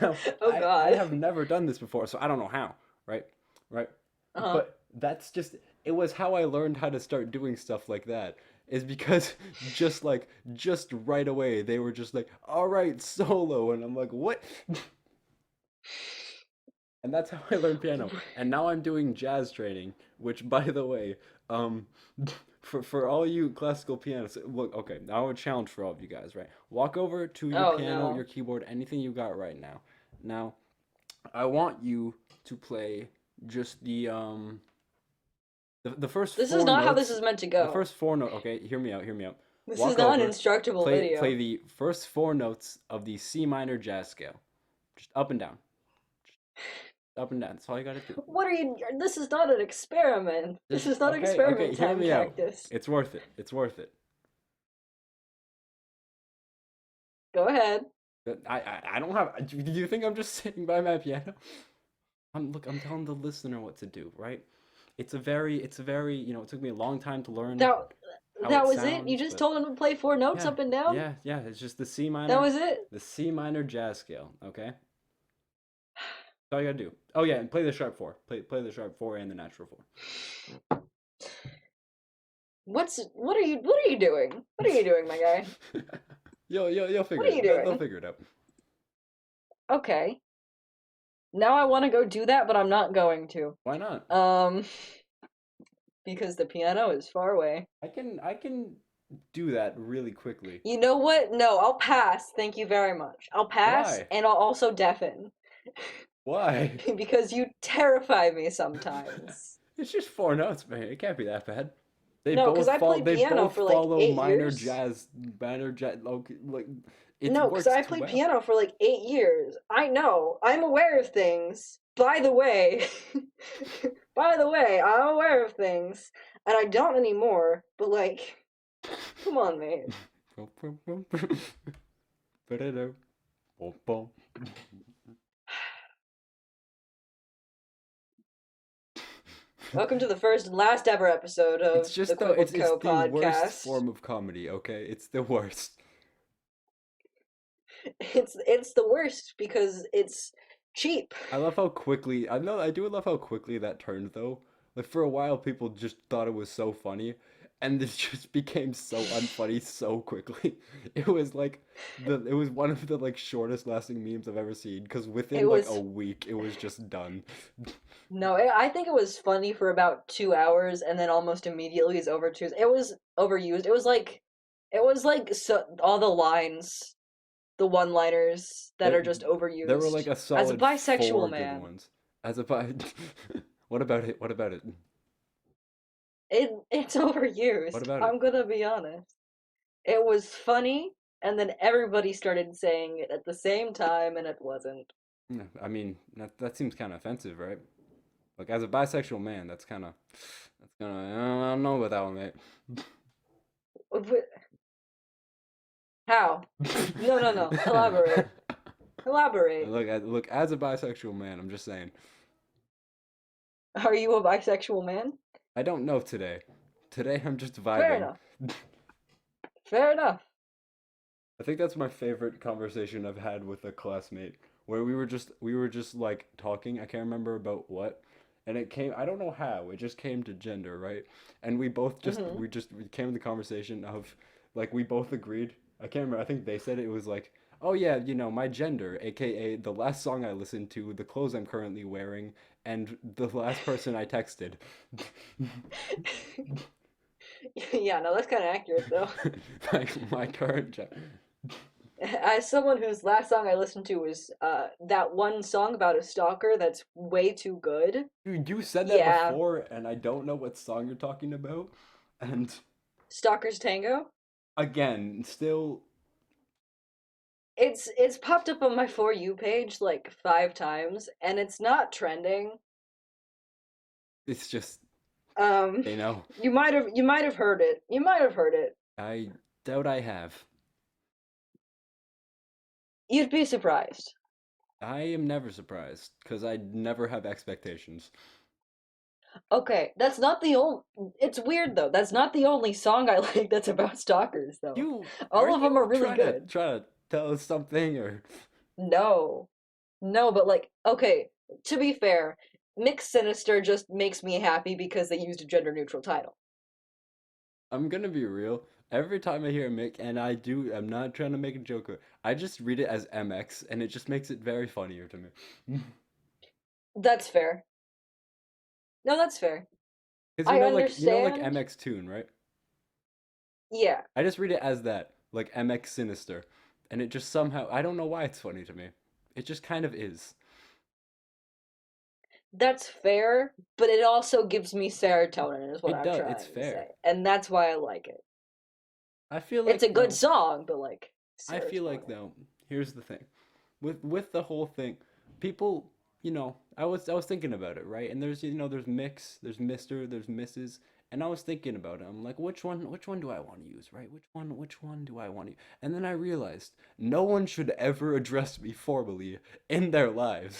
Now, Oh I God. have never done this before, so I don't know how, right? Right? Uh-huh. But that's just it was how I learned how to start doing stuff like that. Is because just right away they were just like, "All right, solo." And I'm like, "What?" And that's how I learned piano. And now I'm doing jazz training, which by the way, um for all you classical pianists, look, okay, now I have a challenge for all of you guys, right? Walk over to your Oh piano, your no. keyboard, anything you got right now. Now, I want you to play just the first This is four not how this notes. is meant to The go. first four notes. Okay, hear me out. Hear me out. This is Walk not an over, instructable play video. the first four notes of the C minor jazz scale, just up and down, just up and down. That's all you gotta do. What are you? This is not an experiment. This Just is not okay, okay. experiment Hear time, me out. Cactus. It's worth it. It's worth it. Go ahead. I don't have. Do you think I'm just sitting by my piano? I'm telling the listener what to do, right? It's a very it took me a long time to learn That how it that was it. You sounds, just but told him to play four notes yeah, up and down. yeah. It's just That was it. the C minor jazz scale. Okay, that's all you gotta do. Oh yeah, and play the sharp four. Play the sharp four and the natural four. What are you doing? What are you doing, my guy? You'll What figure are you it. They'll doing? figure it out. Okay. Now I want to go do that, but I'm not going to. Why not? Um, because the piano is far away. I can do that really quickly. You know what? No, I'll pass. Thank you very much. I'll pass, Why? and I'll also deafen Why? because you terrify me sometimes. It's just four notes, man. It can't be that bad. No, because I played They piano both for like follow 8 years. minor jazz. Like it No, because works I too played well. piano for like 8 years. I know. I'm aware of things. By the way, by the way, I'm aware of things, and I don't anymore. But like, come on, mate. Welcome to the first and last ever episode It's of the just though Quibble it's Co the worst podcast. form of comedy. Okay, it's the worst. It's the worst because it's cheap. I love how quickly I know I do love how quickly that turned though. Like for a while, people just thought it was so funny, and this just became so unfunny so quickly. It was like it was one of the like shortest lasting memes I've ever seen because It within like a was week it was just done. no, I think it was funny for about 2 hours, and then almost immediately is overused. It was overused. It was like so, all the lines, the one-liners that There are just there were like overused. a As a solid four bisexual good man, ones. As a bi what about it? What about it? it's What overused. about it? I'm gonna be honest. It was funny, and then everybody started saying it at the same time, and it wasn't. I mean, that seems kind of offensive, right? Like as a bisexual man, that's kind of I don't know about that one, How? No, no, no. Elaborate. mate. Elaborate. Look, as a bisexual man, I'm just saying. Are you a bisexual man? I don't know today. Today I'm just Fair vibing. enough. Fair enough. I think that's my favorite conversation I've had with a classmate where we were just like talking. I can't remember about what. And it came, I don't know how, it just came to gender, right? And we both just Hmm. we came to the conversation of Like we both agreed. I can't remember. I think they said it was like, oh yeah, my gender, aka the last song I listened to, the clothes I'm currently wearing, and the last person I texted. Yeah, no, that's kind of accurate though. Like my current gender. As someone whose last song I listened to was that one song about a stalker that's way too good. Dude, you said that Yeah, before, and I don't know what song you're talking about. And Stalker's Tango. again, still, It's popped up on my For You page like 5 times, and it's not trending. it's just, Um, you know, you might have heard it. You might have heard it. I doubt I have. You'd be surprised. I am never surprised because I never have expectations. Okay, that's not the only. It's weird though. That's not the only song I like that's about stalkers though. You are All of them are you really good. trying to tell us something or No, no, but like, okay. To be fair, Mix Sinister just makes me happy because they used a gender neutral title. I'm gonna be real. Every time I hear Mick, and I'm not trying to make a joke. I just read it as MX, and it just makes it very funnier to me. That's fair. No, that's fair. Because I like understand. MX Tune, right? Yeah, I just read it as that, like MX Sinister, and it just somehow I don't know why it's funny to me. It just kind of is. that's fair, but it also gives me serotonin, is what It I'm does. It's trying to fair. say. And that's why I like it. I feel It's like a good though. song, but like I feel like serotonin. though. Here's the thing. With the whole thing, people, I was thinking about it, right? And there's Mix, there's Mister, there's Mrs. And I was thinking about it. I'm like, which one do I want to use, right? Which one do I want to use? And then I realized no one should ever address me formally in their lives.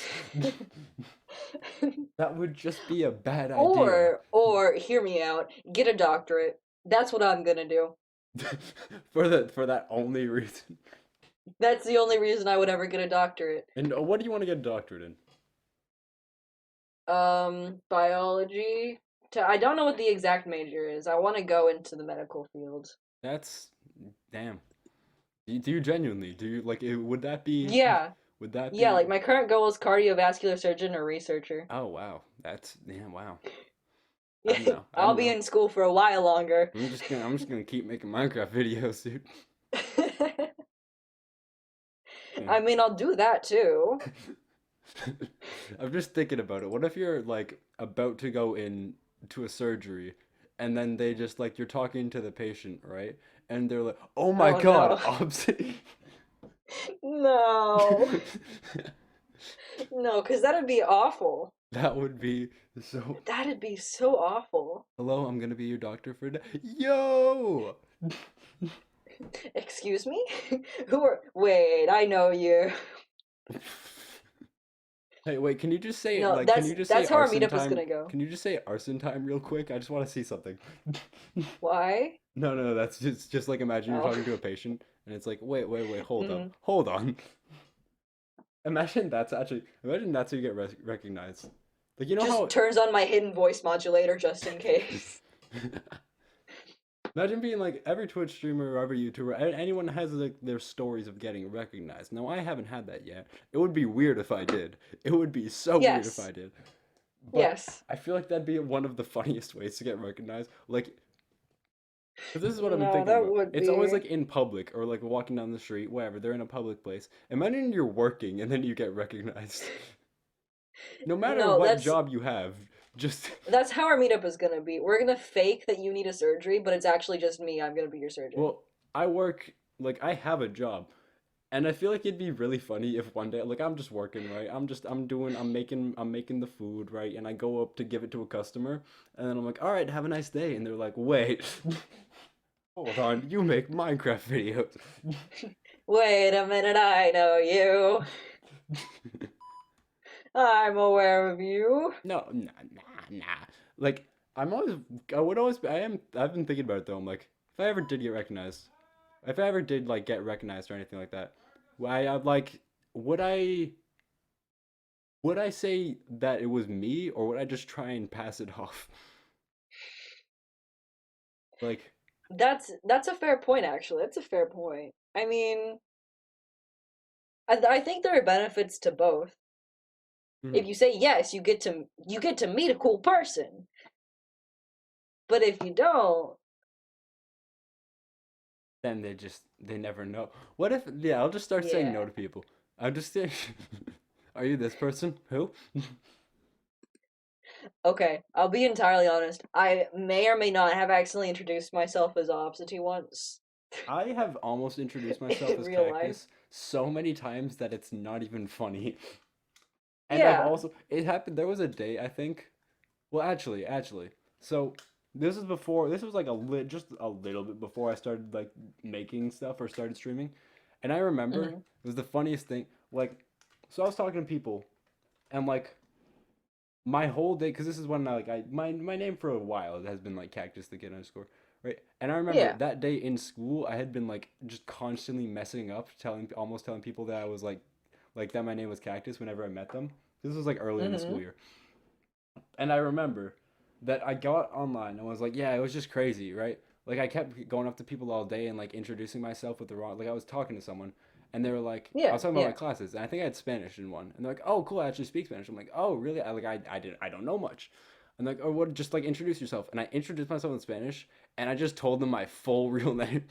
That would just be a bad idea. Or hear me out, get a doctorate. That's what I'm gonna do. For that only reason. That's the only reason I would ever get a doctorate. And what do you want to get a doctorate in? Biology. I don't know what the exact major is. I want to go into the medical field. That's damn. Do you genuinely? Do you like it, Yeah, would that yeah. be Like my current goal is cardiovascular surgeon or researcher. oh wow. That's yeah, wow. I don't know. I I'll don't be know. in school for a while longer. I'm just gonna keep making Minecraft videos, dude. Yeah. I mean, I'll do that too. I'm just thinking about it. What if you're like about to go in to a surgery and then they just like you're talking to the patient, right? And they're like, "Oh my Oh God, no. Obsitee." No. No, because that'd be awful. That would be so. That'd be so awful. Hello, I'm gonna be your doctor for today. Yo! Excuse me? Who are. Wait, I know you. Hey, wait, can you just say No, like can that's you just say that's how our arson meetup is time? gonna go. Can you just say arson time real quick? I just want to see something. Why? No, no, that's just like imagine you're Oh. talking to a patient and it's like, wait, wait, wait, hold up. Mhm. Hold on. Imagine that's how you get recognized. Like you know Just how turns on my hidden voice modulator just in case. Imagine being like every Twitch streamer or every YouTuber, anyone has like their stories of getting recognized. Now I haven't had that yet. It would be weird if I did. It would be so weird if Yes. I did. But Yes. I feel like that'd be one of the funniest ways to get recognized. Like, 'cause this is what I've been No, thinking that about. would It's always be. like in public or like walking down the street, wherever they're in a public place. Imagine you're working and then you get recognized. No matter No, what that's job you have, just that's how our meetup is gonna be. We're gonna fake that you need a surgery, but it's actually just me. I'm gonna be your surgeon. well, I work like I have a job. And I feel like it'd be really funny if one day, like I'm just working, right? I'm making the food, right? And I go up to give it to a customer, and then I'm like, all right, have a nice day. And they're like, wait, hold on, you make Minecraft videos. Wait a minute, I know you. I'm aware of you. No, nah, nah, nah. Like I'm always, I would always, I've been thinking about it though. I'm like, if I ever did get recognized, if I ever did like get recognized or anything like that, why I'd like, would I? Would I say that it was me, or would I just try and pass it off? Like, That's a fair point, actually. That's a fair point. I mean, I think there are benefits to both. Hmm. If you say yes, you get to meet a cool person. But if you don't, Then they never know. What if, yeah, I'll just start saying no yeah. to people. I'll just say, are you this person? Who? Okay, I'll be entirely honest. I may or may not have accidentally introduced myself as Obsitee once I have almost introduced myself in as real life. Cactus so many times that it's not even funny. And I've Yeah. also, it happened, there was a day, I think, well, actually, so this was like just a little bit before I started like making stuff or started streaming. And I remember Hmm. it was the funniest thing, like, so I was talking to people and like my whole day, because this is when my name for a while has been like Cactus the Kid underscore, right? And I remember Yeah. that day in school, I had been like just constantly messing up, almost telling people that I was like that my name was Cactus whenever I met them. This was like early in the school Hmm. year, and I remember that I got online and was like, yeah, it was just crazy, right? Like I kept going up to people all day and like introducing myself with the wrong, like I was talking to someone and they were like, I Yeah. was talking about my Yeah. classes and I think I had Spanish in one and they're like, oh, cool, I actually speak Spanish. I'm like, oh, really? I don't know much. And like, oh, what? Just like introduce yourself. And I introduced myself in Spanish and I just told them my full real name.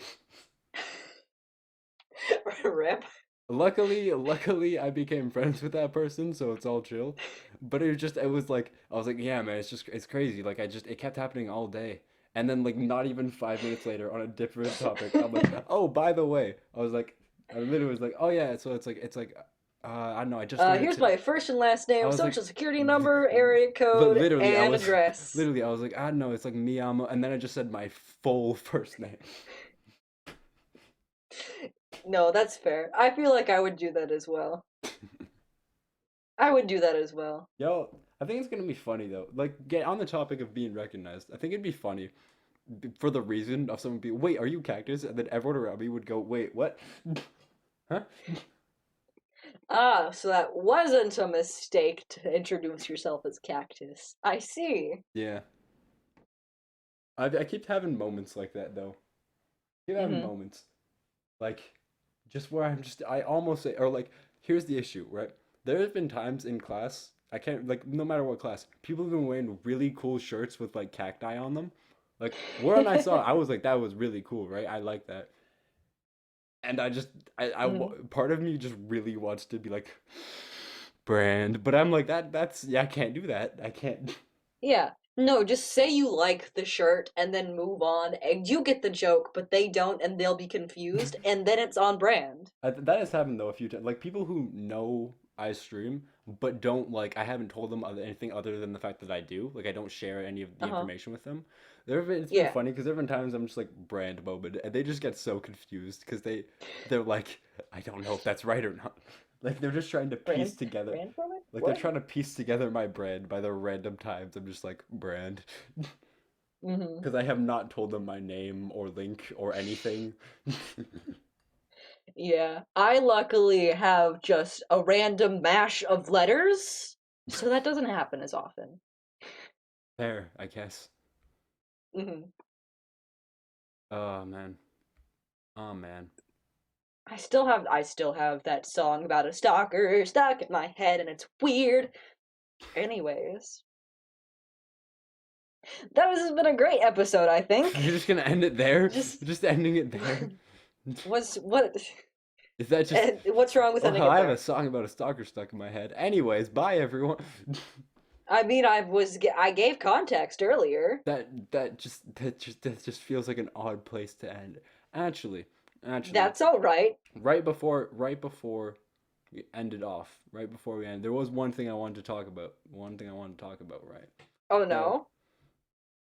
Rip. Luckily, I became friends with that person, so it's all chill. But it was like, I was like, yeah, man, it's crazy. Like, it kept happening all day. And then, like, not even 5 minutes later on a different topic, I'm like, oh, by the way, I literally was like, oh, yeah, so I don't know, I just learned Here's today. my first and last I name, was like, social security number, area code, literally, and address. I was like, I don't know, it's like me, and then I just said my full first name. No, that's fair. I feel like I would do that as well. I would do that as well. Yo, I think it's gonna be funny though. Like, get on the topic of being recognized. I think it'd be funny for the reason of someone being, wait, are you Cactus? And then everyone around me would go, wait, what? Huh? Ah, so that wasn't a mistake to introduce yourself as Cactus. I see. Yeah. I keep having moments like that though. Keep having Hmm. moments like just where I almost say, or like, here's the issue, right? There have been times in class, I can't, like, no matter what class, people have been wearing really cool shirts with like cacti on them. Like, one I saw, I was like, that was really cool, right? I like that. And Hmm. part of me just really wants to be like brand, but I'm like yeah, I can't do that. I can't. Yeah. No, just say you like the shirt and then move on, and you get the joke, but they don't, and they'll be confused, and then it's on brand. That has happened though a few times. Like people who know I stream, but don't like I haven't told them anything other than the fact that I do. Like I don't share any of the Uh-huh. information with them. It's been Yeah. funny because there have been times I'm just like brand moment, and they just get so confused because they're like, I don't know if that's right or not. Like they're just trying to piece Brand together. brand from it? Like they're What? trying to piece together my brand by the random times I'm just like brand Hmm. because I have not told them my name or link or anything. Yeah. I luckily have just a random mash of letters, so that doesn't happen as often. There, I guess. Hmm. Oh man. Oh man. I still have that song about a stalker stuck in my head and it's weird. Anyways, that has been a great episode, I You're think. just gonna end it there? Just Just ending it there? what Is that just? what's wrong with Oh, ending it I have a there? song about a stalker stuck in my head. Anyways, bye everyone. I mean, I gave context earlier. That just feels like an odd place to end. Actually, actually, That's all right. right before we ended off, right before we end, there was one thing I wanted to talk about. One thing I wanted to talk about, right? Oh So no.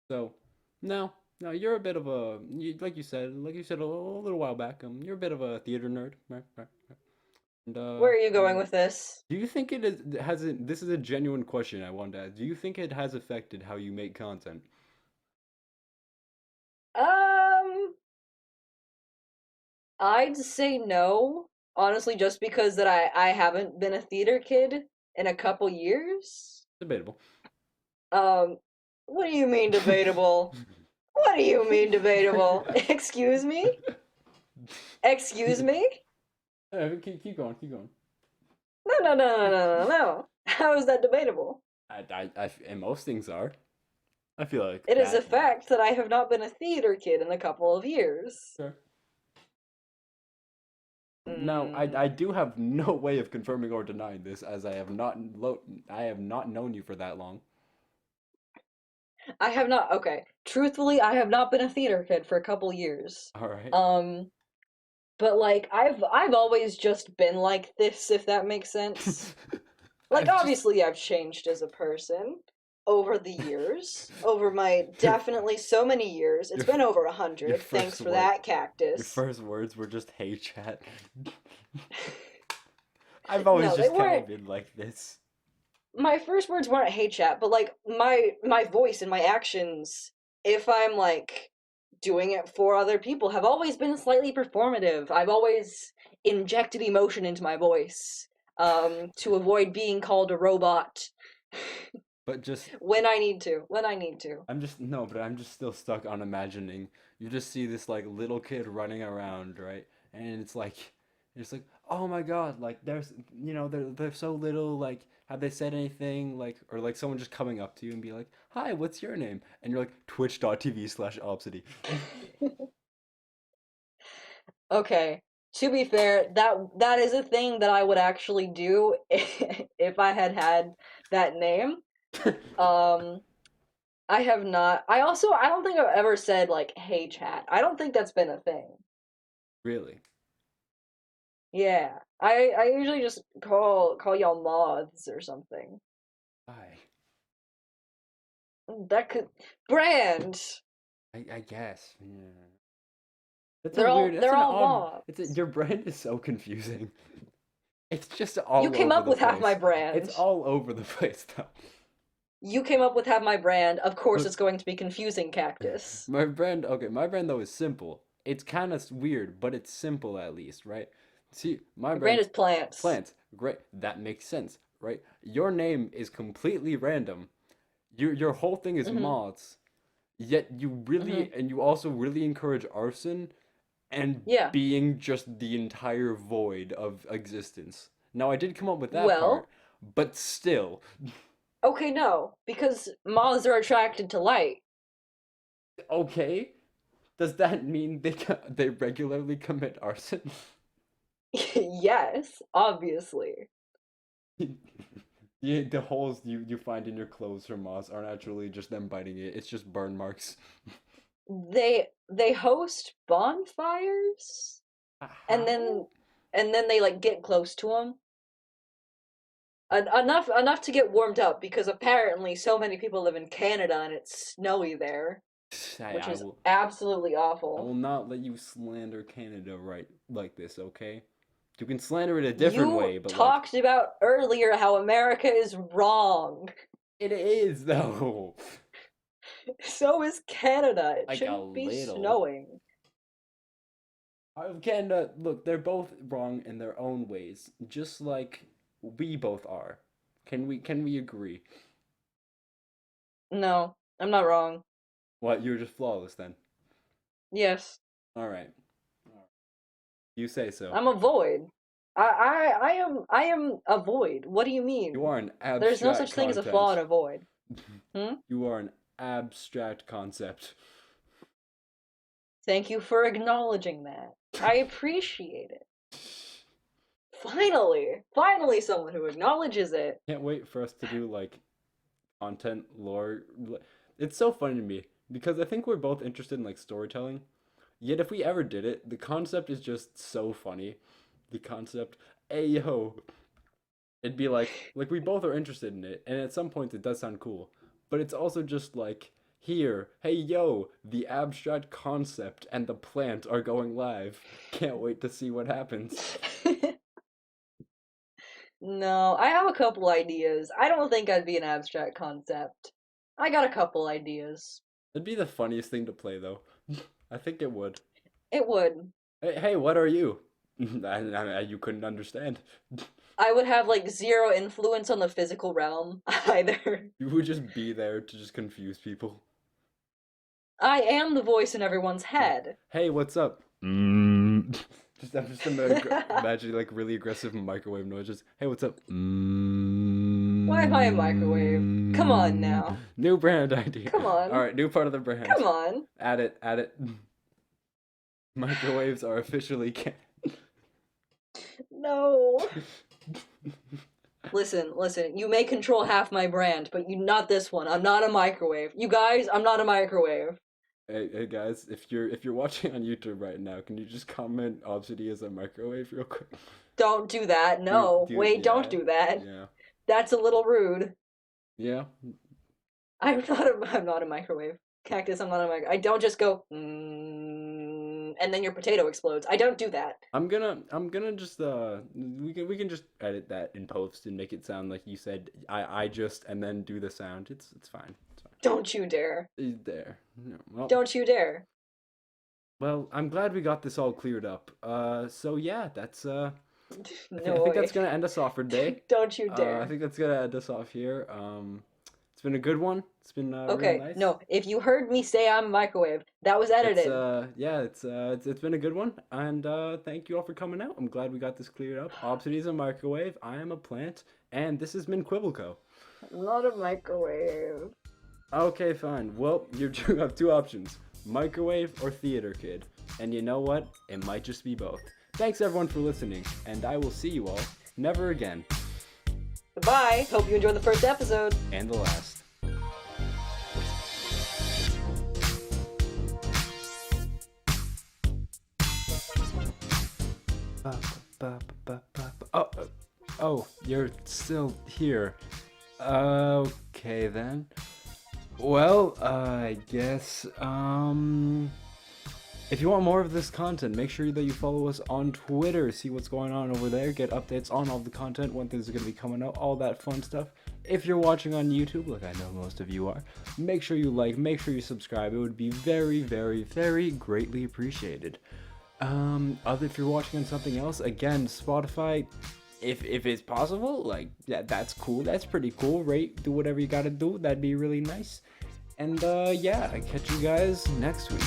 so no. No, you're a bit of like you said a little while back. You're a bit of a theater nerd, right? Right. And Where are you going with this? do you think this is a genuine question I want to ask. Do you think it has affected how you make content? Um, I'd say no. Honestly, just because that I haven't been a theater kid in a couple years. Debatable. Um, what do you mean debatable? What do you mean debatable? Excuse me? Excuse me? Keep going, keep going. No, no, no, no, no, no, no. How is that debatable? And most things are. I feel like It is a that. fact that I have not been a theater kid in a couple of years. Sure. Now, Mm, I do have no way of confirming or denying this, as I have not known you for that long. I have not. Okay, truthfully, I have not been a theater kid for a couple years. All right. Um, but like I've always just been like this, if that makes sense. Like I've just obviously I've changed as a person over the years, over my your definitely so many years. It's your been over a your hundred. Thanks first for word that, your Cactus. first words were just "Hey, chat." I've always No, they just kind of weren't. been like this. My first words weren't "hey chat," but like my voice and my actions, if I'm like doing it for other people, have always been slightly performative. I've always injected emotion into my voice, to avoid being called a robot But just when I need to. When I need to. I'm just no, but I'm just still stuck on imagining. You just see this like little kid running around, right? And it's like, oh my God, like there's they're so little, like have they said anything like or like someone just coming up to you and be like, hi, what's your name? And you're like twitch.tv/Obsitee. Okay. To be fair, that is a thing that I would actually do if I had had that name. Um, I have not. I don't think I've ever said like "Hey chat." I don't think that's been a thing. Really? Yeah. I usually just call y'all moths or something. Hi. That could brand. I guess. Yeah. That's a They're weird. all That's they're an all odd. moths. Your brand is so confusing. It's just You all came over up the with half my place. It's brand. all over the place though. You came up with half my brand. Of course Look, it's going to be confusing, Cactus. my brand though is simple. It's kind of weird, but it's simple at least, right? See, my Your brand brand, is plants. plants, great. That makes sense, right? Your name is completely random. Your whole thing is Mhm. moths, yet Mhm. you also really encourage arson and Yeah. being just the entire void of existence. Now, I did come up with that part, Well, but still, okay, no, because moths are attracted to light. okay. Does that mean they regularly commit arson? Yes, obviously. The holes you find in your clothes from moths aren't actually just them biting it. It's just burn marks. They host bonfires and How? then they like get close to them. Enough to get warmed up because apparently so many people live in Canada and it's snowy there, I, which I is will absolutely I awful. will not let you slander Canada right like this, okay? You can slander it a different You way, but like talked about earlier how America is wrong. it is though. So is Canada. It Like a shouldn't be little. snowing. Canada, look, they're both wrong in their own ways, just like we both are. Can we agree? No, I'm not wrong. What, you're just flawless then? Yes, All right. You say so. I'm a void. I am a void. What do you You mean? are an There's no abstract such thing as a flaw in content. a void. Hmm? You are an abstract concept. Thank you for acknowledging that. I appreciate it. Finally, someone who acknowledges it. Can't wait for us to do like content lore. It's so funny to me because I think we're both interested in like storytelling. Yet if we ever did it, the concept is just so funny. The concept, hey yo, it'd be like we both are interested in it, and at some points it does sound cool. But it's also just like here, hey yo, the abstract concept and the plant are going live. Can't wait to see what happens. No, I have a couple ideas. I don't think I'd be an abstract concept. I got a couple ideas. It'd be the funniest thing to play though. I think it would. It would. Hey, what are you? You couldn't understand. I would have like zero influence on the physical realm either. You would just be there to just confuse people. I am the voice in everyone's head. Hey, what's up? I'm just imagining like really aggressive microwave noises. Hey, what's up? Why am I a microwave? Come on now. New brand idea. Come on. All right, new part of the brand. Come on. Add it. Add it. Microwaves are officially canned. No. Listen. You may control half my brand, but you not this one. I'm not a microwave. You guys, I'm not a microwave. Hey guys, if you're watching on YouTube right now, can you just comment Obsitee as a microwave real quick? Don't do that. No. Wait, don't do that. Yeah. That's a little rude. Yeah. I'm not a microwave. Cactus, I'm not a microwave. I don't just go and then your potato explodes. I don't do that. I'm gonna just we can just edit that in post and make it sound like you said I just and then do the sound. It's fine. It's fine. Don't you dare. There. No, well, Don't you dare. well, I'm glad we got this all cleared up. So yeah, that's I No think way. that's gonna end us off for today. Don't you dare. I think that's gonna end us off here. It's been a good one. It's been Okay, real nice. no, if you heard me say I'm a microwave, that was It's edited. yeah, it's been a good one, and thank you all for coming out. I'm glad we got this cleared up. Obsidy is a microwave. I am a plant, and this has been Quibble Co. I'm not a microwave. Okay, fine. Well, you have two options: microwave or theater kid. And you know what? It might just be both. Thanks everyone for listening, and I will see you all never again, Goodbye. Hope you enjoyed the first episode. and the last. Oh, oh, you're still here. Okay then. Well, I guess, if you want more of this content, make sure that you follow us on Twitter, see what's going on over there, get updates on all the content, when things are going to be coming out, all that fun stuff. If you're watching on YouTube, like I know most of you are, make sure you like, make sure you subscribe. It would be very, very, very greatly appreciated. If you're watching on something else, again, Spotify, if it's possible, like, that's cool, that's pretty cool, rate, do whatever you gotta do, that'd be really nice. And, yeah, I catch you guys next week.